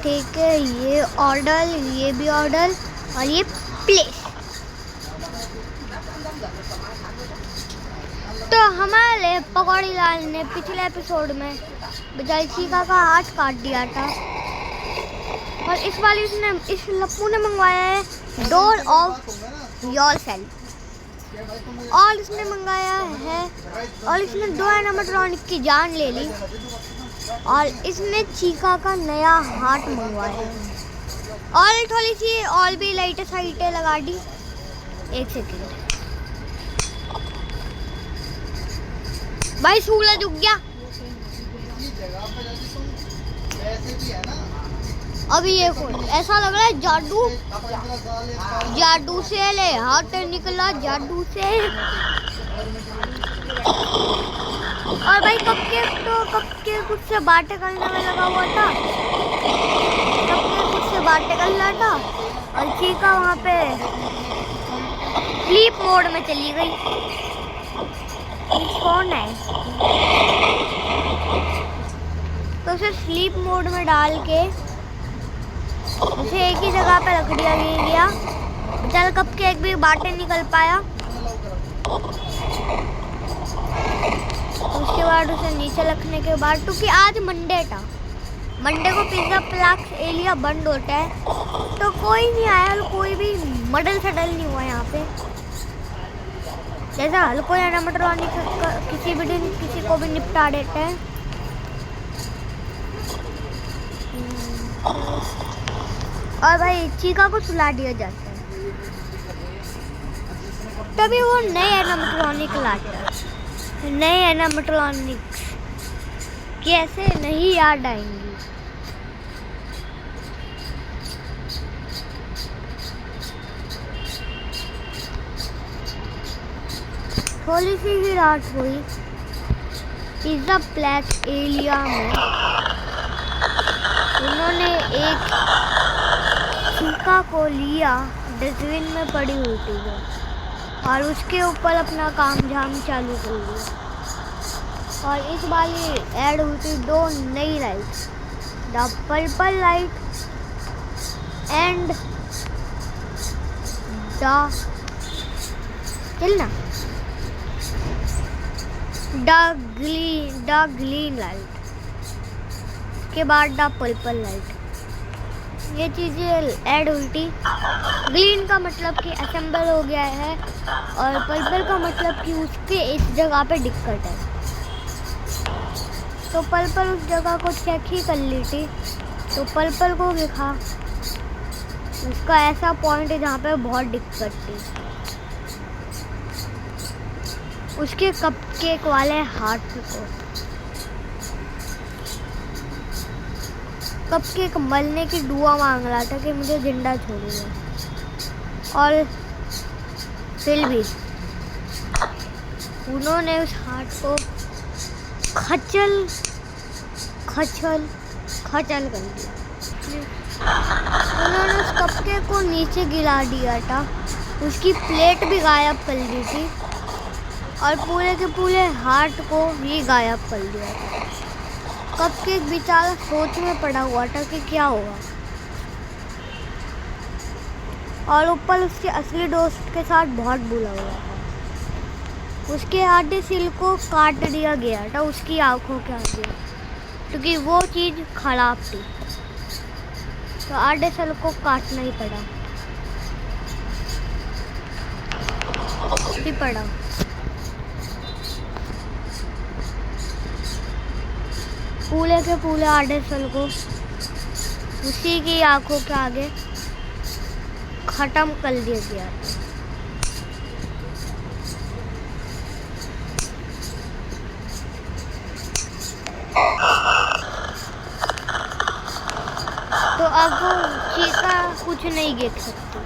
ठीक है, ये ऑर्डर, ये भी ऑर्डर और ये प्लेस। तो हमारे पकौड़ी लाल ने पिछले एपिसोड में बजाय चीका का हाथ काट दिया था और इस वाली इस लप्पू ने मंगवाया है डोर ऑफ योरसेल्फ और इसने मंगाया है और इसने 2 एनिमेट्रॉनिक की जान ले ली और इसने चीका का नया हार्ट मंगवाया है और थोड़ी सी और भी लाइटें साइटें लगा दी। 1 सेकेंड भाई, सूरज उग गया। अभी ये ऐसा लग रहा है जादू से ले हाथ निकला जादू से। और भाई कपकेक कुछ से बातें करने में लगा हुआ था, कपकेक कुछ से बातें कर रहा था और चीका वहाँ पे स्लीप मोड में चली गई। कौन है? तो उसे स्लीप मोड में डाल के उसे एक ही जगह पे रख दिया गया। चल कपकेक भी बातें निकल पाया। उसके बाद उसे नीचे रखने के बाद, क्योंकि आज मंडे था, मंडे को पिज्जा प्लाक्स एरिया बंद होता है, तो कोई नहीं आया, कोई भी मडल सडल नहीं हुआ यहाँ पे। जैसा हल्को या एनिमेट्रॉनिक किसी भी दिन किसी को भी निपटा देते हैं। और भाई चीका को सुला दिया जाता है, तभी वो नए एनिमेट्रॉनिक लाता है। नए एनिमेट्रॉनिक्स कैसे नहीं याद आएंगी। थोड़ी सी ही रात हुई पिज्जा प्लेट एरिया में, उन्होंने एक चीका को लिया, डस्टबिन में पड़ी हुई थी वो, और उसके ऊपर अपना काम झाम चालू कर लिया। और इस बार ये ऐड हुई थी 2 नई lights, the purple light and the green light के बाद द पर्पल लाइट। ये चीज़ें ऐड हुई थी। ग्रीन का मतलब कि असेंबल हो गया है और पर्पल का मतलब कि उसके इस जगह पे दिक्कत है। तो पर्पल उस जगह को चेक ही कर ली थी, तो पर्पल को लिखा उसका ऐसा पॉइंट है जहाँ पे बहुत दिक्कत थी, उसके कपकेक वाले हाथ को। कपकेक मलने की दुआ मांग रहा था कि मुझे जिंदा छोड़िए, और फिर भी उन्होंने उस हाथ को खचल कर दिया। उन्होंने उस कपकेक को नीचे गिरा दिया था, उसकी प्लेट भी गायब कर दी थी और पूरे के पूरे हार्ट को भी गायब कर दिया था। कपकेक बेचारा सोच में पड़ा हुआ था कि क्या होगा, और ऊपर उसके असली दोस्त के साथ बहुत बुरा हुआ था। उसके आधे सिर को काट दिया गया था उसकी आंखों के आगे, क्योंकि वो चीज़ खराब थी, तो आधे सिर को काटना ही पड़ा। पूरे के पूरे आधे सेल को उसी की आंखों के आगे ख़त्म कर दिया गया था। तो अब वो चीका कुछ नहीं देख सकती।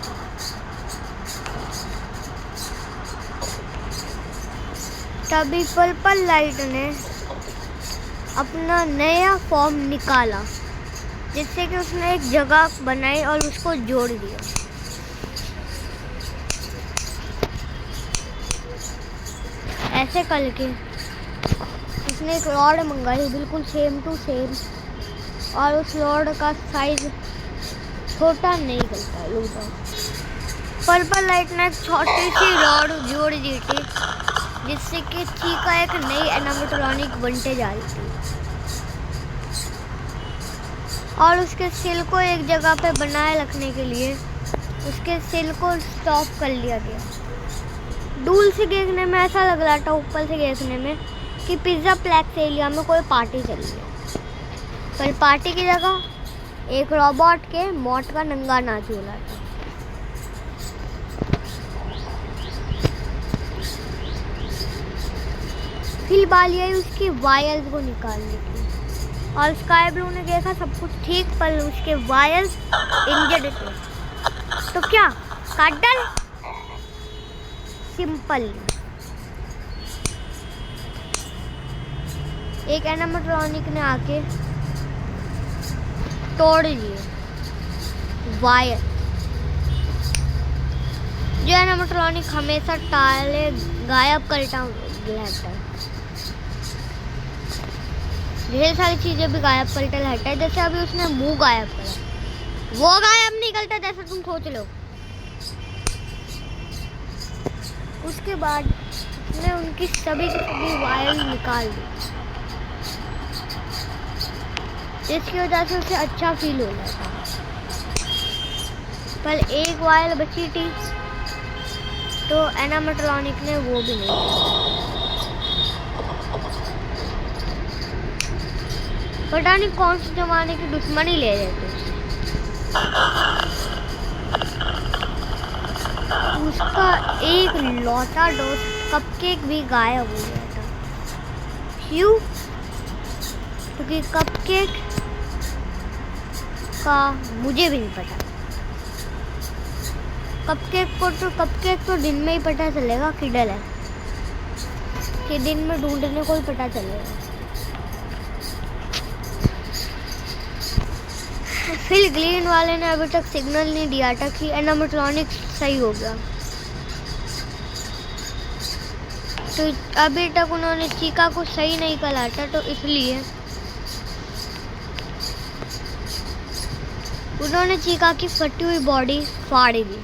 तभी पर्पल लाइट ने अपना नया फॉर्म निकाला, जिससे कि उसने एक जगह बनाई और उसको जोड़ दिया। ऐसे करके उसने एक रॉड मंगाई, बिल्कुल सेम टू सेम और उस रॉड का साइज छोटा नहीं करता लूटा। पर्पल लाइट ने एक छोटी सी रॉड जोड़ दी थी जिससे कि चीका एक नई एनिमेट्रॉनिक बनते जा रही थी और उसके सिल को एक जगह पे बनाए रखने के लिए उसके सिल को स्टॉप कर लिया गया। दूर से देखने में ऐसा लग रहा था, ऊपर से देखने में, कि पिज़्ज़ा प्लेक्स एरिया में कोई पार्टी चल रही है, पर पार्टी की जगह एक रोबोट के मौत का नंगा नाच हो रहा था। फिर बारी आई उसकी वायर्स को निकालने की और स्काई ब्लू ने देखा सब कुछ ठीक, पर उसके वायर्स इंजर्ड थे। तो क्या काट डाल? सिंपल। एक एनिमेट्रॉनिक ने आके तोड़ दिए वायर। जो एनिमेट्रॉनिक हमेशा टाले गायब करता रहता है, ढेर सारी चीजें भी गायब करता रहता है। जैसे अभी उसने मुंह गायब करा, वो गायब नहीं करता जैसे तुम सोच लो। उसके बाद उसने उनकी सभी की सभी वायर निकाल दी, जिसकी वजह से उसे अच्छा फील हो रहा था। पर एक वायर बची थी तो एनिमेट्रॉनिक ने वो भी नहीं किया। पता नहीं कौन से जमाने की दुश्मनी ले रहे थे। उसका एक लौटा दोस्त कपकेक भी गायब हो गया था। क्यों? क्योंकि कपकेक का मुझे भी नहीं पता। कपकेक तो दिन में ही पता चलेगा किधर है, कि दिन में ढूंढने को ही पता चलेगा। फिर ग्रीन वाले ने अभी तक सिग्नल नहीं दिया था कि एनिमेट्रॉनिक सही हो गया, तो अभी तक उन्होंने चीका को सही नहीं करा था, तो इसलिए उन्होंने चीका की फटी हुई बॉडी फाड़ दी।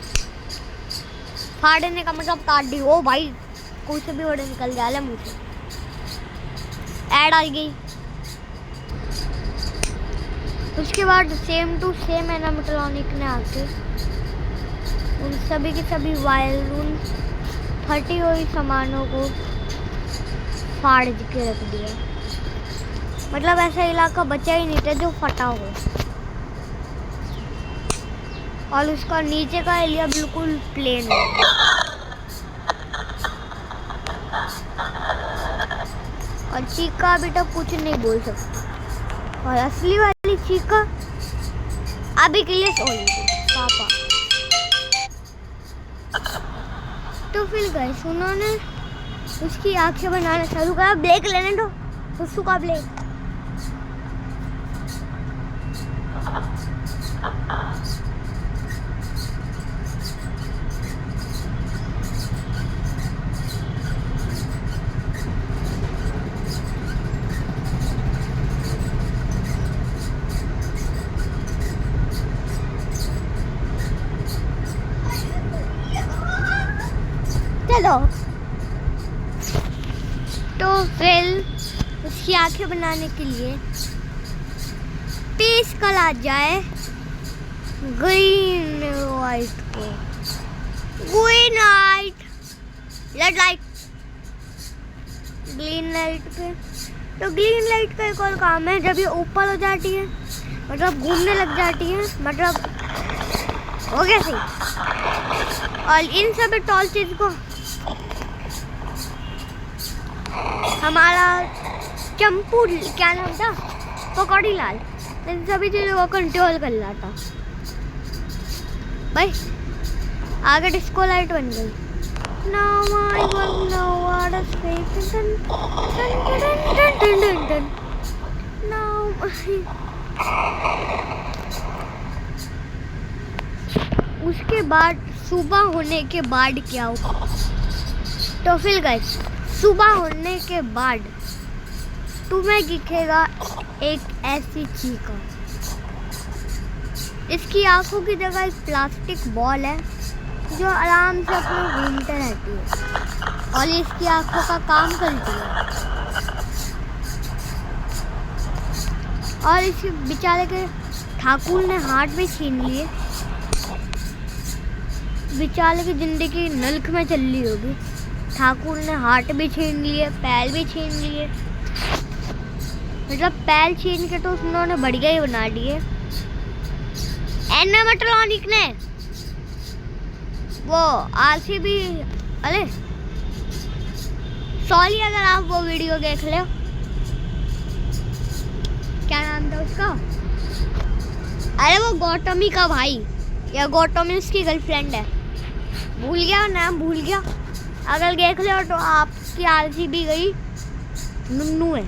फाड़ने का मतलब काट दी। ओ भाई, कुछ भी वर्ड निकल जाए मुँह से। ऐड आ गई। उसके बाद सेम टू सेम एनिमेट्रॉनिक ने आके उन सभी की सभी वायर, उन फटी हुई सामानों को फाड़ के रख दिया। मतलब ऐसा इलाका बचा ही नहीं था जो फटा हो, और उसका नीचे का एरिया बिल्कुल प्लेन हो। और चीका अभी तक कुछ नहीं बोल सकती, और असली वाली चीका अभी के लिए सो रही थी पापा। तो फिर गाइस उन्होंने उसकी आंखें बनाना चालू करा। ब्लेक लेने दो, सुसु का ब्लेक। चलो, तो फिर उसकी आंखें बनाने के लिए पेश करा जाए ग्रीन लाइट को। Green light, red light, green light पे। तो ग्रीन लाइट का एक और काम है, जब ये ऊपर हो जाती है, मतलब घूमने लग जाती है, मतलब हो गया सही। और इन सब टॉर्चेस को हमारा चंपू, क्या नाम था, पकौड़ी लाल, इन सभी चीज़ों को कंट्रोल कर रहा था। भाई आगे डिस्को लाइट बन गई। Now I want know what is fake. उसके बाद सुबह होने के बाद क्या हुआ? तो फिर गाइस सुबह होने के बाद तुम्हें दिखेगा एक ऐसी चीका इसकी आंखों की जगह एक प्लास्टिक बॉल है जो आराम से अपने घूमते रहती है और ये इसकी आंखों का काम करती है। और इस बेचारे के ठाकुर ने हाथ भी छीन लिए। बेचारे की जिंदगी नल्क में चल रही होगी। ठाकुर ने हाथ भी छीन लिए, पैर भी छीन लिए, मतलब पैर छीन के तो उन्होंने बढ़िया ही बना दिए। एनिमेट्रॉनिक ने वो आरसीबी, अरे सॉरी अगर आप वो वीडियो देख ले, क्या नाम था उसका, अरे वो गौतमी का भाई या गौतमी उसकी गर्लफ्रेंड है, भूल गया नाम, भूल गया। अगर देख ले तो आपकी आरसीबी गई नुन्नू है।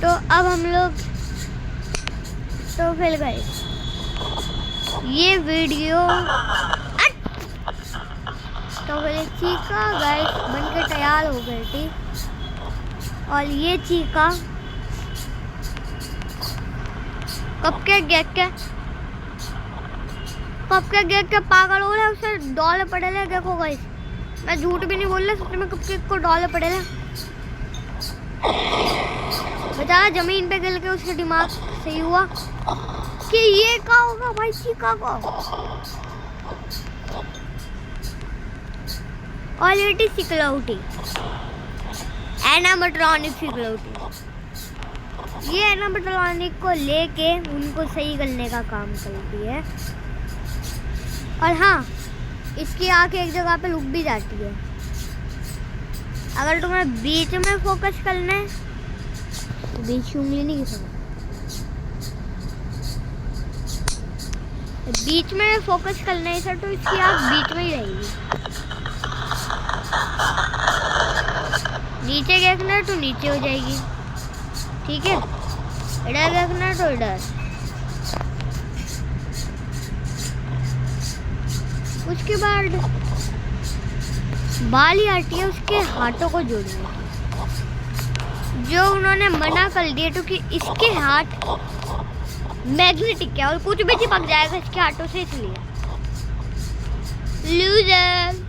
तो अब हम लोग तो फिर गए ये वीडियो तो फिर चीका गाइस बन के तैयार हो गई थी और ये चीका कपकेक देख के पागल हो रहा है, उसे डॉले पड़े ले। देखो गाइस मैं झूठ भी नहीं बोल रहा, सच में कपकेक को डॉले पड़े ले। बेचारा जमीन पे गिर के उसके दिमाग सही हुआ कि ये क्या होगा भाई चीका को। और ये सिक्योरिटी एनिमेट्रॉनिक सिक्योरिटी, ये एनिमेट्रॉनिक को लेके उनको सही करने का काम करती है। और हाँ, इसकी आंखें एक जगह पे रुक भी जाती है। अगर तुम्हें बीच में फोकस करना है तो बीच उंगली नहीं घिसना, बीच में फोकस करना है सर, तो इसकी आंख बीच में ही रहेगी। नीचे देखना है तो नीचे हो जाएगी, ठीक है। इधर देखना है तो इधर। उसके बाद बाली आती है उसके हाथों को जोड़ने, जो उन्होंने मना कर दिया क्योंकि इसके हाथ मैग्नेटिक है और कुछ भी चिपक जाएगा इसके हाथों से, इसलिए लूजर।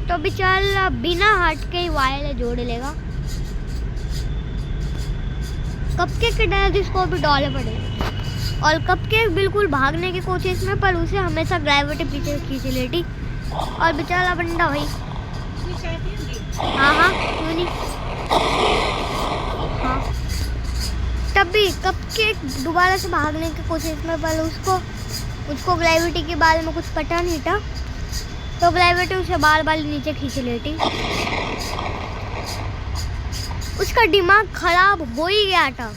तो बेचारा बिना हाथ के ही वायर जोड़ लेगा। कपकेक के डर जिसको भी डॉले पड़े और कपकेक बिल्कुल भागने की कोशिश में, पर उसे हमेशा ग्रेविटी पीछे खींच लेती और बेचारा बंदा भाई हाँ क्यों नहीं, हाँ तब भी कपकेक दोबारा से भागने की कोशिश में, पर उसको ग्रेविटी के बारे में कुछ पता नहीं था, तो ग्रेविटी उसे बार बार नीचे खींच लेती। उसका दिमाग खराब हो ही गया था,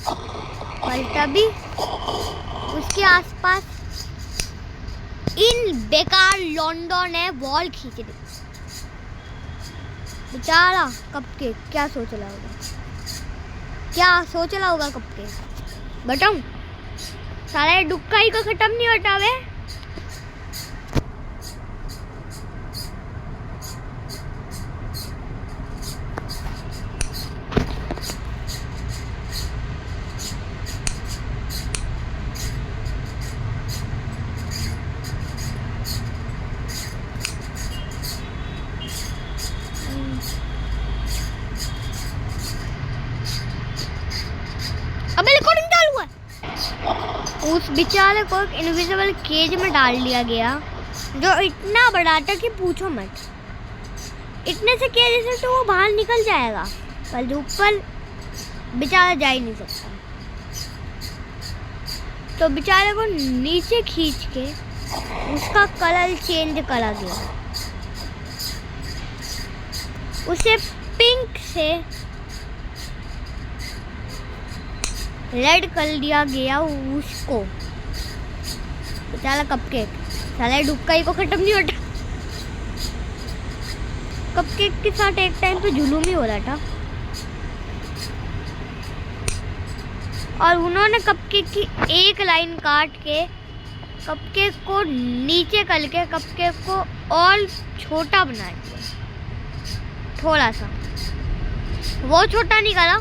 पर तभी उसके आसपास इन बेकार लॉन्डो ने वॉल खींच दी। बेचारा कपकेक क्या सोच रहा होगा, कपकेक बताऊं, सारा दुक्का ही का खत्म नहीं होता वे। उस बेचारे को एक इनविजिबल केज में डाल दिया गया जो इतना बड़ा था कि पूछो मत। इतने से केज से तो वो बाहर निकल जाएगा, पर जो ऊपर बेचारा जा ही नहीं सकता। तो बेचारे को नीचे खींच के उसका कलर चेंज करा गया, उसे पिंक से रेड कर दिया गया। उसको बेचारा कपकेक साला डुक्का ही को खत्म नहीं होता। कपकेक के साथ एक टाइम पे जुलूम ही हो रहा था और उन्होंने कपकेक की एक लाइन काट के कपकेक को नीचे करके कपकेक को और छोटा बना दिया, थोड़ा सा। वो छोटा नहीं करा,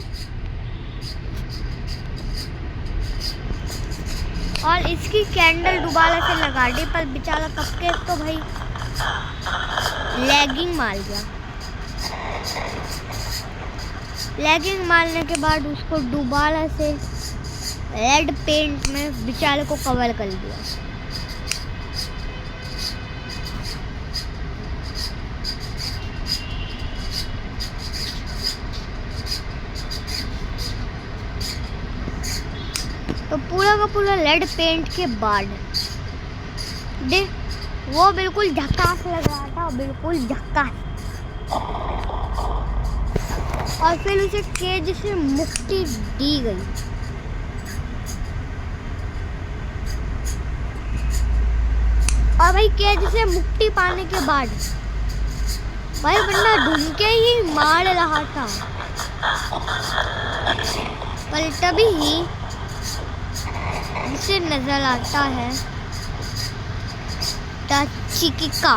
और इसकी कैंडल दोबारा से लगा दी, पर बेचारा कपकेक तो भाई लैगिंग मार गया। लैगिंग मारने के बाद उसको दोबारा से रेड पेंट में बेचारे को कवर कर दिया। तो पूरा का पूरा रेड पेंट के बाद वो बिल्कुल झकास लग रहा था, बिल्कुल झकास। और फिर उसे केज से मुक्ति दी गई। और भाई केज से मुक्ति पाने के बाद भाई बंदा ढूंढ के ही मार रहा था, पर तभी ही इसे नजर आता है चिकिका,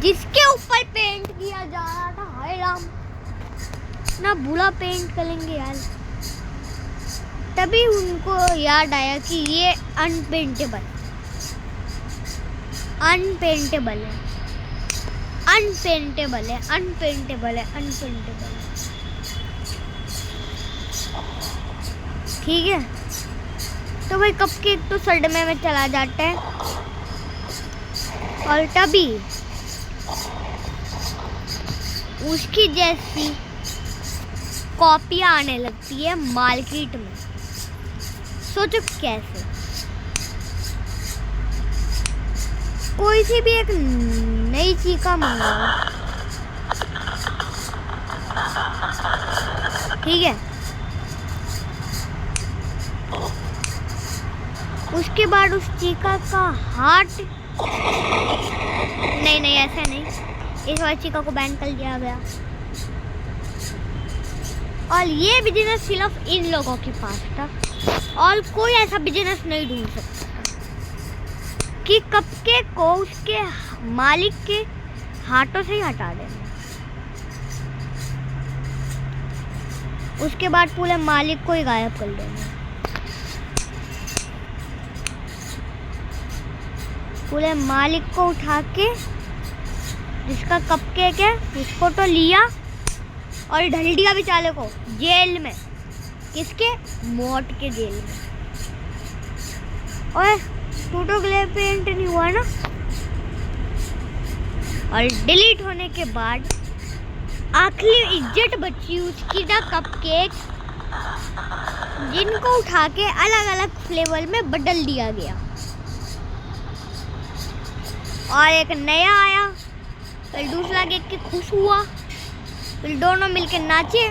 जिसके ऊपर पेंट किया जा रहा था। हाय राम, ना बुरा पेंट करेंगे यार। तभी उनको याद आया कि ये अनपेंटेबल है, अनपेंटेबल है, अनपेंटेबल है, अनपेंटेबल है, अनपेंटेबल है। ठीक है, तो भाई कपकेक तो सदमे में चला जाता है। और तभी उसकी जैसी कॉपियां आने लगती है मार्केट में। सोचो कैसे, कोई सी भी एक नई चीका मंगाओ, ठीक है, उसके बाद उस चीका का हार्ट, नहीं ऐसा नहीं, इस वाली चीका को बैन कर दिया गया। और ये बिजनेस सिर्फ इन लोगों के पास था, और कोई ऐसा बिजनेस नहीं ढूंढ सकता कि कपकेक को उसके मालिक के हाथों से ही हटा देना। उसके बाद पूरे मालिक को ही गायब कर देना। पूरे मालिक को उठा के, जिसका कपकेक है, उसको तो लिया और ढल दिया बेचारे को जेल में। किसके? मौत के जेल में। और फोटो ग्ले पेंट नहीं हुआ ना। और डिलीट होने के बाद आखिरी इज्जत बची उसकी था कपकेक, जिनको उठा के अलग अलग फ्लेवर में बदल दिया गया। और एक नया आया, फिर दूसरा देख के खुश हुआ, फिर दोनों मिलके नाचे,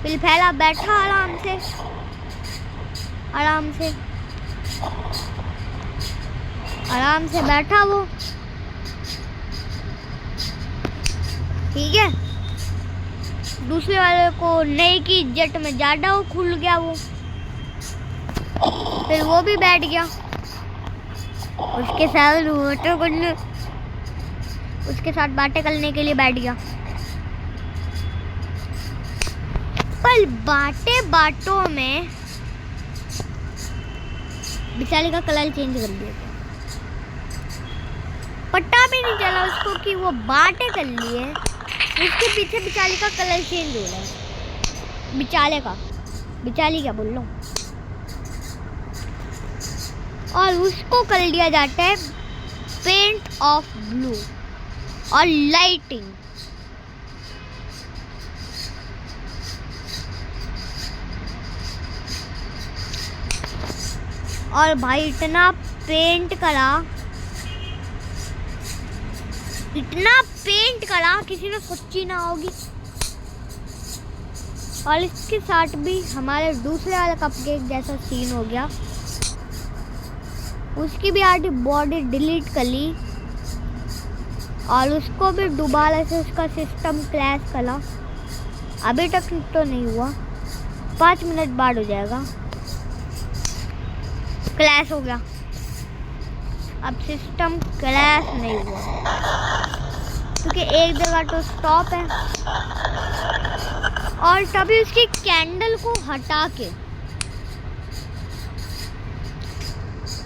फिर पहला बैठा आराम से बैठा वो, ठीक है। दूसरे वाले को नए की इज्जत में ज्यादा वो खुल गया वो, फिर वो भी बैठ गया, उसके साथ बातें करने के लिए बैठ गया। पर बातों में बेचारी का कलर चेंज कर दिया। पता भी नहीं चला उसको कि वो बातें कर लिए, उसके पीछे बेचारी का कलर चेंज हो रहा है। बेचारी क्या बोल लो। और उसको कर दिया जाता है पेंट ऑफ ब्लू और लाइटिंग। और भाई इतना पेंट करा किसी ने सोची ना होगी। और इसके साथ भी हमारे दूसरे वाले कपकेक जैसा सीन हो गया। उसकी भी आधी बॉडी डिलीट कर ली और उसको भी दोबारा से उसका सिस्टम क्रैश करा। अभी तक तो नहीं हुआ, 5 मिनट बाद हो जाएगा। क्रैश हो गया, अब सिस्टम क्रैश नहीं हुआ क्योंकि एक जगह तो स्टॉप है। और तभी उसकी कैंडल को हटा के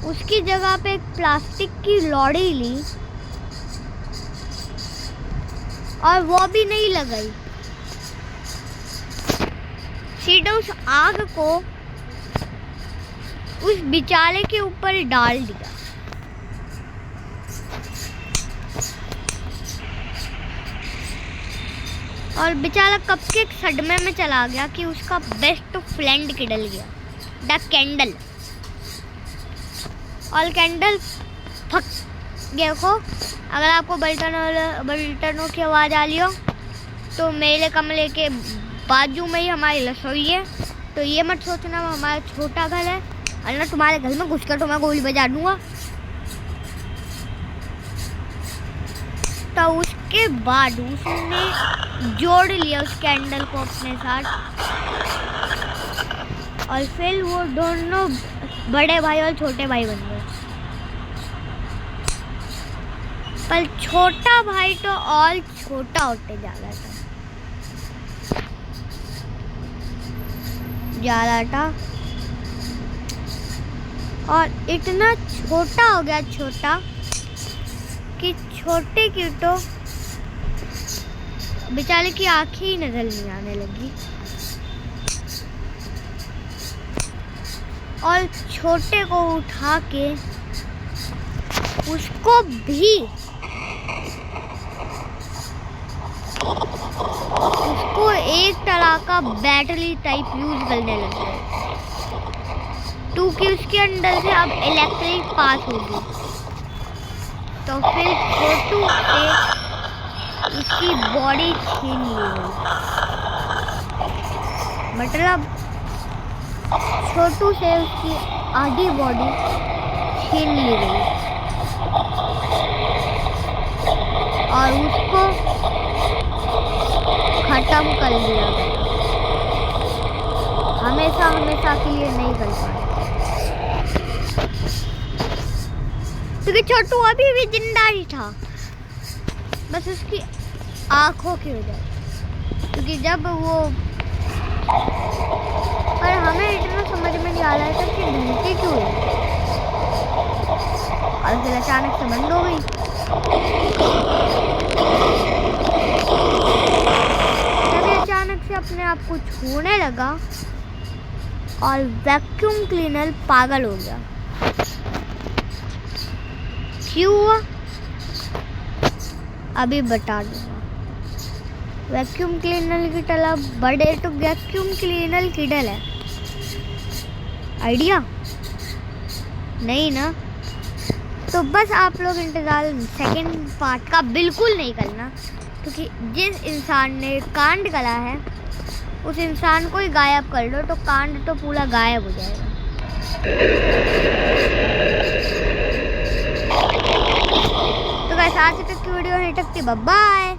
उसकी जगह पे एक प्लास्टिक की लौड़ी ली और वो भी नहीं लगाई, सीधे उस आग को उस बेचारे के ऊपर डाल दिया। और बेचारा कब के एक सदमे में चला गया कि उसका बेस्ट फ्रेंड किडल गया, द कैंडल। और कैंडल फक देखो, अगर आपको बल्टनों की आवाज़ आ रही हो तो मेरे कमरे के बाजू में ही हमारी रसोई है, तो ये मत सोचना हमारा छोटा घर है, वरना तुम्हारे घर में घुसकर तो मैं गोली बजा दूंगा। तो उसके बाद उसने जोड़ लिया उस कैंडल को अपने साथ, और फिर वो दोनों बड़े भाई और छोटे भाई बन गए। पर छोटा भाई तो और छोटा होते जा रहा था और इतना छोटा हो गया, छोटा कि छोटे की तो बेचारे की आंखें ही नजर नहीं आने लगी। और छोटे को उठा के उसको एक तरह का बैटरी टाइप यूज करने लगे, क्योंकि उसके अंदर से अब इलेक्ट्रिक पास होगी। तो फिर छोटू से उसकी बॉडी छीन ली गई, मतलब छोटू से उसकी आधी बॉडी छीन ली गई और उसको खत्म कर दिया गया, हमेशा हमेशा के लिए नहीं कर पाए, क्योंकि छोटू अभी भी जिंदा ही था, बस उसकी आंखों की वजह। क्योंकि जब वो, पर हमें इतना समझ में नहीं आ रहा था कि ढूंढती क्यों है, और फिर अचानक से बंद हो गई। जब अचानक से अपने आप को छूने लगा और वैक्यूम क्लीनर पागल हो गया। क्यों हुआ अभी बता दूंगा। वैक्यूम क्लीनर की तरह बड़े तो वैक्यूम क्लीनर किडल है, आइडिया नहीं ना? तो बस आप लोग इंतज़ार सेकंड पार्ट का बिल्कुल नहीं करना, क्योंकि जिस इंसान ने कांड करा है उस इंसान को ही गायब कर लो तो कांड तो पूरा गायब हो जाएगा। तो गाइस आज तक की वीडियो नहीं टकती, बाय बाय।